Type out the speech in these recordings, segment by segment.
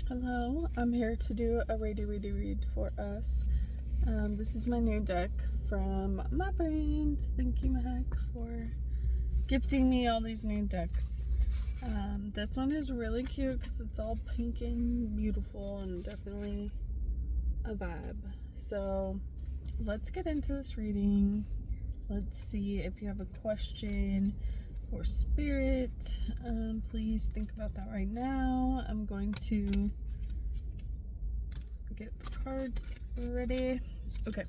Hello, I'm here to do a read for us. This is my new deck from my friend. Thank you, Mahek, for gifting me all these new decks. This one is really cute because it's all pink and beautiful and definitely a vibe. So let's get into this reading. Let's see if you have a question for spirit. Please think about that right now. I'm going to get the cards ready. Okay.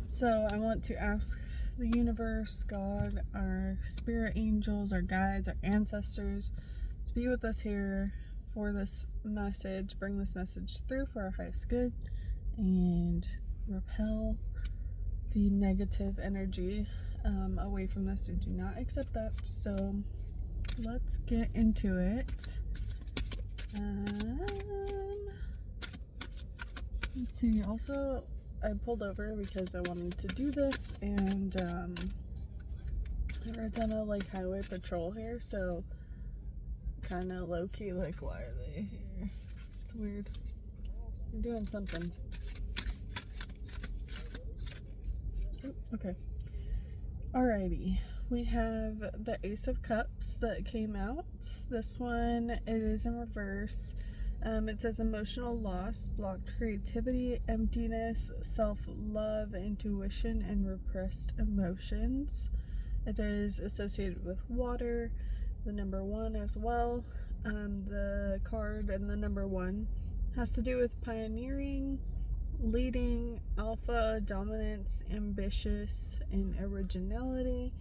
So I want to ask the universe, God, our spirit angels, our guides, our ancestors to be with us here for this message, bring this message through for our highest good, and repel the negative energy away from this. We do not accept that. So let's get into it. Let's see. Also, I pulled over because I wanted to do this, and we're on a highway patrol here, so kind of low key. Why are they here? It's weird. They're doing something. Ooh, okay. Alrighty. We have the Ace of Cups that came out. This one, it is in reverse. It says emotional loss, blocked creativity, emptiness, self-love, intuition, and repressed emotions. It is associated with water, the number 1 as well. The card and the number 1 has to do with pioneering, leading, alpha, dominance, ambitious, and originality.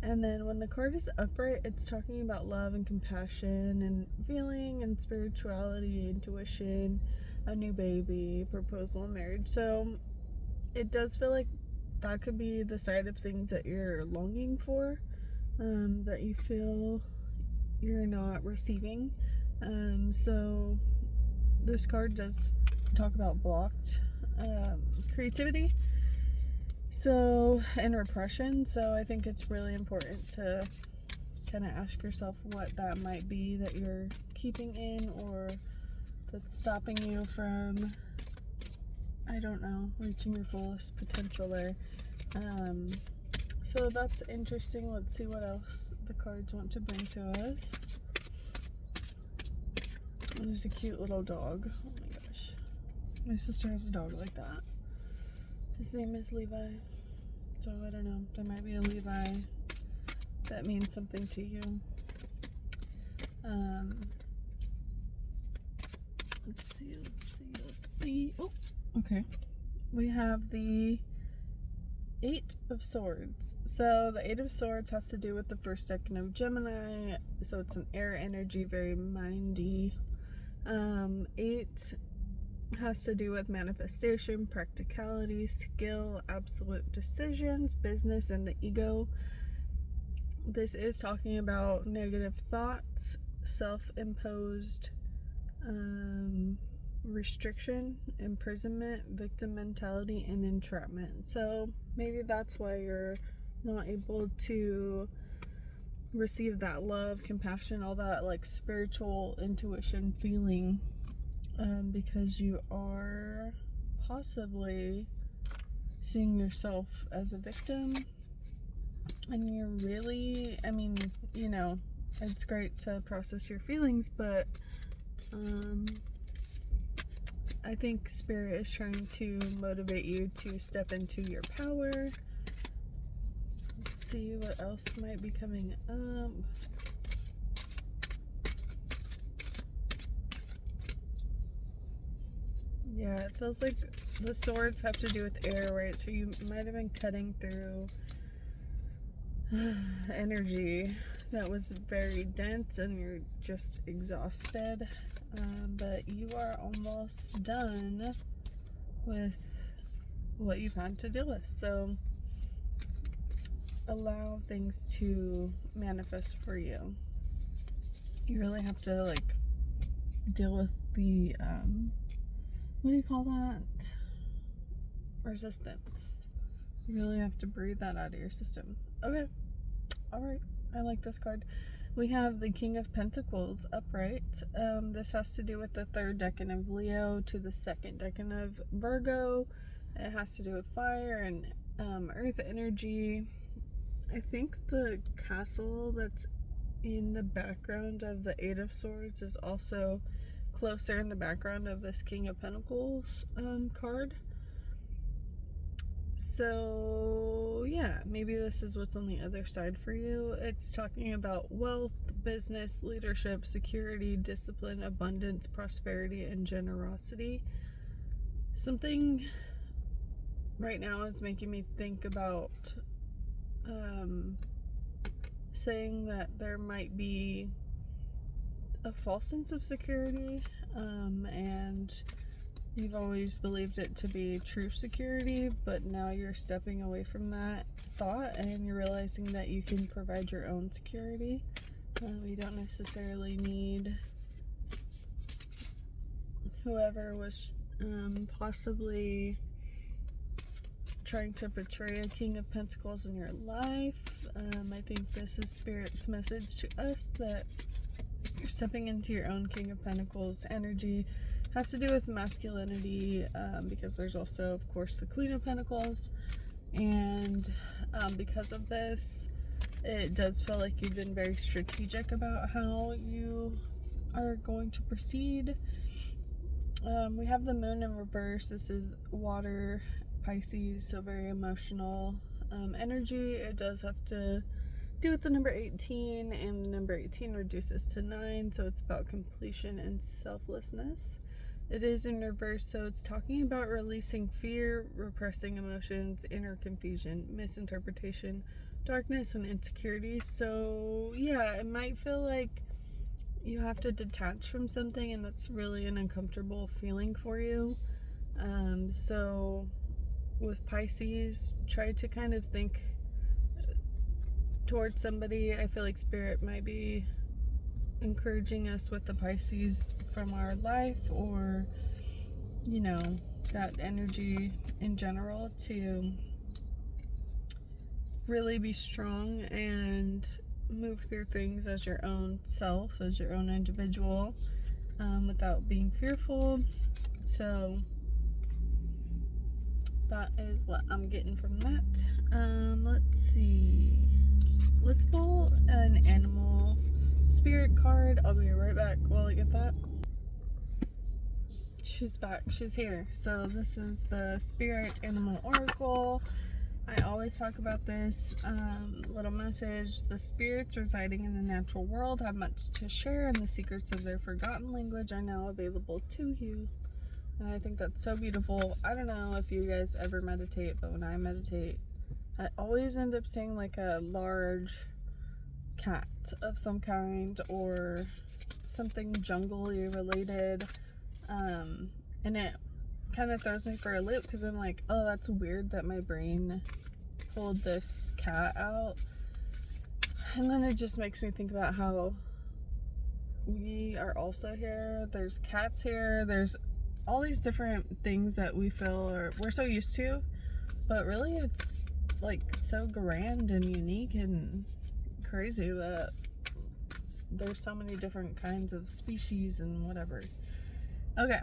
And then when the card is upright, it's talking about love and compassion and feeling and spirituality, intuition, a new baby, proposal, and marriage. So it does feel like that could be the side of things that you're longing for, that you feel you're not receiving. So this card does talk about blocked creativity, so, and repression. So I think it's really important to kind of ask yourself what that might be that you're keeping in, or that's stopping you from, I don't know, reaching your fullest potential there. So that's interesting. Let's see what else the cards want to bring to us. There's a cute little dog. Oh my gosh. My sister has a dog like that. His name is Levi. So I don't know. There might be a Levi that means something to you. Let's see. Oh, okay. We have the 8 of Swords. So the 8 of Swords has to do with the first second of Gemini. So it's an air energy, very mindy. 8 has to do with manifestation, practicality, skill, absolute decisions, business, and the ego. This is talking about negative thoughts, self-imposed restriction, imprisonment, victim mentality, and entrapment. So maybe that's why you're not able to receive that love, compassion, all that spiritual intuition feeling, because you are possibly seeing yourself as a victim, and you're really, it's great to process your feelings, but I think Spirit is trying to motivate you to step into your power. Let's see what else might be coming up. Yeah, it feels like the swords have to do with air, right? So you might have been cutting through energy that was very dense and you're just exhausted. But you are almost done with what you've had to deal with. So allow things to manifest for you. You really have to deal with the what do you call that? Resistance. You really have to breathe that out of your system. Okay. Alright. I like this card. We have the King of Pentacles upright. This has to do with the third decan of Leo to the second decan of Virgo. It has to do with fire and earth energy. I think the castle that's in the background of the Eight of Swords is also closer in the background of this King of Pentacles card. So yeah, maybe this is what's on the other side for you. It's talking about wealth, business, leadership, security, discipline, abundance, prosperity, and generosity. Something right now is making me think about saying that there might be a false sense of security, and you've always believed it to be true security, but now you're stepping away from that thought and you're realizing that you can provide your own security. You don't necessarily need whoever was possibly trying to portray a King of Pentacles in your life. I think this is Spirit's message to us that you're stepping into your own King of Pentacles energy. Has to do with masculinity, because there's also, of course, the Queen of Pentacles, and because of this, it does feel like you've been very strategic about how you are going to proceed. We have the Moon in reverse. This is water, Pisces, so very emotional energy. It does have to do with the number 18, and the number 18 reduces to 9, so it's about completion and selflessness. It is in reverse, so it's talking about releasing fear, repressing emotions, inner confusion, misinterpretation, darkness, and insecurity. So yeah, it might feel like you have to detach from something, and that's really an uncomfortable feeling for you. So with Pisces, try to kind of think towards somebody. I feel like Spirit might be encouraging us with the Pisces from our life, or you know, that energy in general, to really be strong and move through things as your own self, as your own individual, without being fearful. So that is what I'm getting from that. Let's see, let's pull an animal spirit card. I'll be right back while I get that. She's back. She's here. So this is the Spirit Animal Oracle. I always talk about this little message. The spirits residing in the natural world have much to share, and the secrets of their forgotten language are now available to you. And I think that's so beautiful. I don't know if you guys ever meditate, but when I meditate, I always end up seeing like a large cat of some kind, or something jungly related, and it kind of throws me for a loop, because I'm like, oh, that's weird that my brain pulled this cat out. And then it just makes me think about how we are also here. There's cats here. There's all these different things that we feel, or we're so used to, but really it's like so grand and unique and crazy that there's so many different kinds of species and whatever. Okay,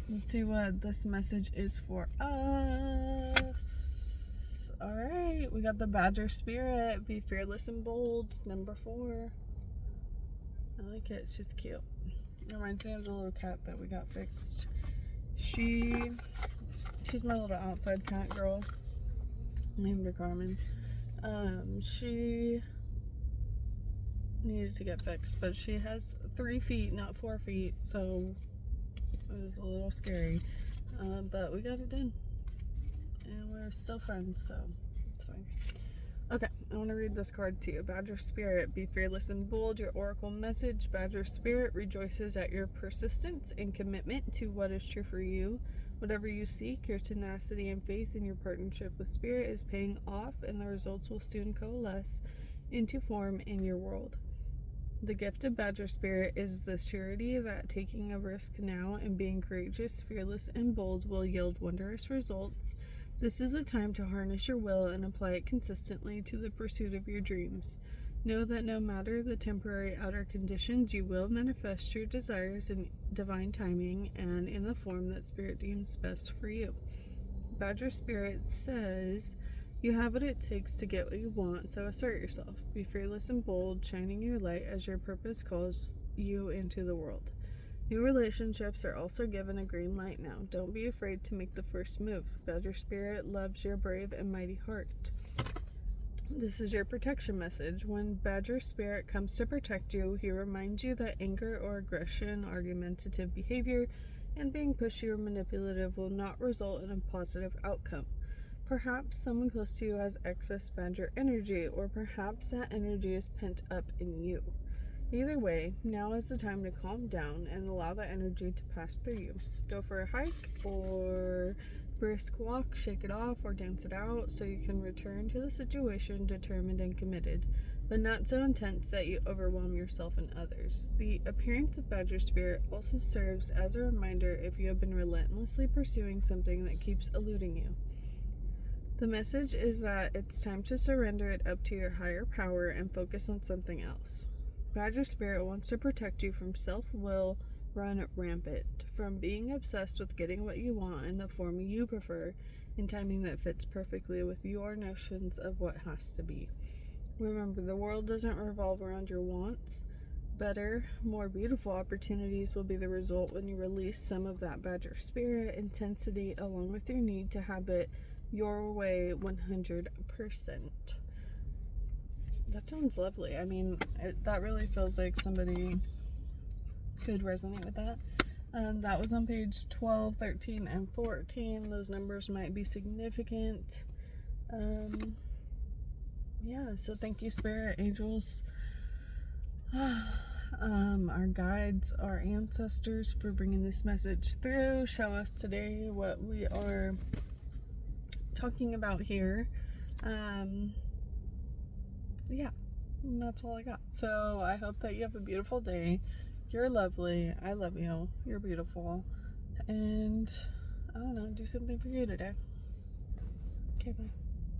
let's see what this message is for us. All right, we got the Badger Spirit. Be fearless and bold, number 4. I like it. She's cute. It reminds me of the little cat that we got fixed. She's my little outside cat girl. Named her Carmen. She needed to get fixed, but she has 3 feet, not 4 feet, so it was a little scary. But we got it done, and we're still friends, so it's fine. Okay, I want to read this card to you. Badger Spirit, be fearless and bold. Your oracle message. Badger Spirit rejoices at your persistence and commitment to what is true for you. Whatever you seek, your tenacity and faith in your partnership with Spirit is paying off, and the results will soon coalesce into form in your world. The gift of Badger Spirit is the surety that taking a risk now and being courageous, fearless, and bold will yield wondrous results. This is a time to harness your will and apply it consistently to the pursuit of your dreams. Know that no matter the temporary outer conditions, you will manifest your desires in divine timing and in the form that Spirit deems best for you. Badger Spirit says you have what it takes to get what you want, so assert yourself. Be fearless and bold, shining your light as your purpose calls you into the world. New relationships are also given a green light now. Don't be afraid to make the first move. Badger Spirit loves your brave and mighty heart. This is your protection message. When Badger Spirit comes to protect you, he reminds you that anger or aggression, argumentative behavior, and being pushy or manipulative will not result in a positive outcome. Perhaps someone close to you has excess Badger energy, or perhaps that energy is pent up in you. Either way, now is the time to calm down and allow that energy to pass through you. Go for a hike or brisk walk, shake it off, or dance it out so you can return to the situation determined and committed, but not so intense that you overwhelm yourself and others. The appearance of Badger Spirit also serves as a reminder if you have been relentlessly pursuing something that keeps eluding you. The message is that it's time to surrender it up to your higher power and focus on something else. Badger Spirit wants to protect you from self-will run rampant, from being obsessed with getting what you want in the form you prefer, in timing that fits perfectly with your notions of what has to be. Remember, the world doesn't revolve around your wants. Better, more beautiful opportunities will be the result when you release some of that Badger Spirit intensity along with your need to have it your way 100%. That sounds lovely. I mean, that really feels like somebody could resonate with that. That was on page 12, 13, and 14. Those numbers might be significant. Yeah, so thank you, Spirit, angels, our guides, our ancestors, for bringing this message through. Show us today what we are talking about here. Yeah, that's all I got. So I hope that you have a beautiful day. You're lovely. I love you. You're beautiful. And I don't know, do something for you today. Okay, bye.